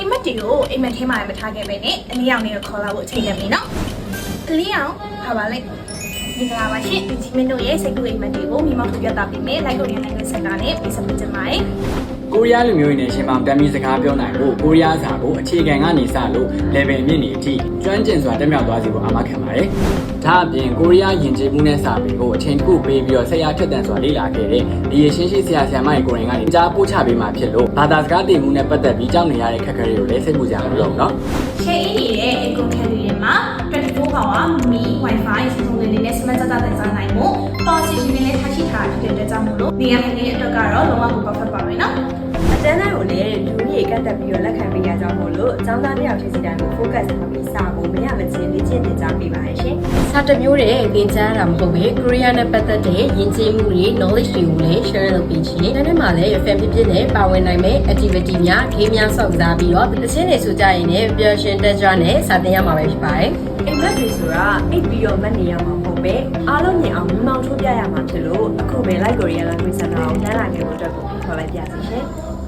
အိမ်မက်တွေကိုအိမ်မက်ထဲမှာမထားခဲ့ပဲနဲ့အနည်းအောင်လေးကိုခေါ်လာဖို့အချိန်ရပြီနော်ကလေးအောင်ပါပါလိုက်မင်္ဂလာပါရှင်ဒီမင်းတို့ရဲ့စိတ်ကူအိမ်မက်တွေကိုမိမောက်ထုတ်ပြသပေးမယ်လိုက်ကိုရနိုင်တဲ့စက်ကနေပေးစပ်ပေးကြပါမယ်ကိုရီးယားလူမျိုးတွေနဲ့ရှင်ပေါင်းတမ်းပြီးစကားပြောနိုင်ဖို့ကိုရီးယားစာကိုအခြေခံကနေစလို့ level မြင့်နေအထိကျွမ်းကျင်စွာတက်မြောက်သွားစေဖို့အာမခံပါတယ်။ဒါအပြင်ကိုရီးယားယဉ်ကျေးမှုနဲ့စာပေကိုအချိန်တစ်ခုပေးပြီးတော့ဆရာထက်တန်စွာလေ့လာခဲ့တဲ့ဒီရရှင်းရှိဆရာမရဲ့ကိုရင်ကနေကြားပို့ချပေးမှဖြစ်လို့ဘာသာစကားတည်မှုနဲ့ပတ်သက်ပြီးကြောက်နေရတဲ့ခက်ခဲတွေကိုလည်းစိတ်ပူစရာမလိုဘူးနော်။ချိန်အင်းရဲ့အကွန်ခက်တွေမှာ24 hour မီ Wi-Fi စီစဉ်နေနဲ့ smart data တင်စားနိုင်မှု position နဲ့ထားရှိထားတဲ့အတွက်ကြောင့်မို့လို့နေရာထိုင်တဲ့အတွက်ကတော့လုံးဝကို perfect ပါပဲနော်။အတန်းတိုင်းကိုလည်းလူကြီးကတ်တက်ပြီးတော့လက်ခံပေးရကြောင်းမို့လို့အကြောင်းသားတစ်ယောက်ချင်းစီတိုင်းကို focus လုပ်ပြီးစာကိုမရမချင်းလေ့ကျင့်သင်ကြားပေးပါရရှင်။စာတစ်မျိုးနဲ့သင်ကြားရတာမဟုတ်ပဲကိုရီးယားနဲ့ပတ်သက်တဲ့ယဉ်ကျေးမှုတွေ knowledge တွေကိုလည်း share လုပ်ပေးခြင်း။ဒါနဲ့မှလည်း fan ဖြစ်နဲ့ပါဝင်နိုင်မယ့် activity များ game များဆောက်စားပြီးတော့တခြင်းတွေဆိုကြရင်လည်းပျော်ရွှင်တက်ကြွနဲ့စာသင်ရမှာပဲဖြစ်ပါတယ်။အိမ်မက်တွေဆိုတာအိပ်ပြီးတော့မနေရမှာမဟုတ်ပဲအားလုံးမြင်အောင်မြင်အောင်ထုတ်ပြရမှာဖြစ်လို့အခုပဲ Like Korea Language Center ကိုညှိနှိုင်းလာခဲ့ဖို့အတွက်ကိုဖိတ်ခေါ်လိုက်ပါစီရှင်။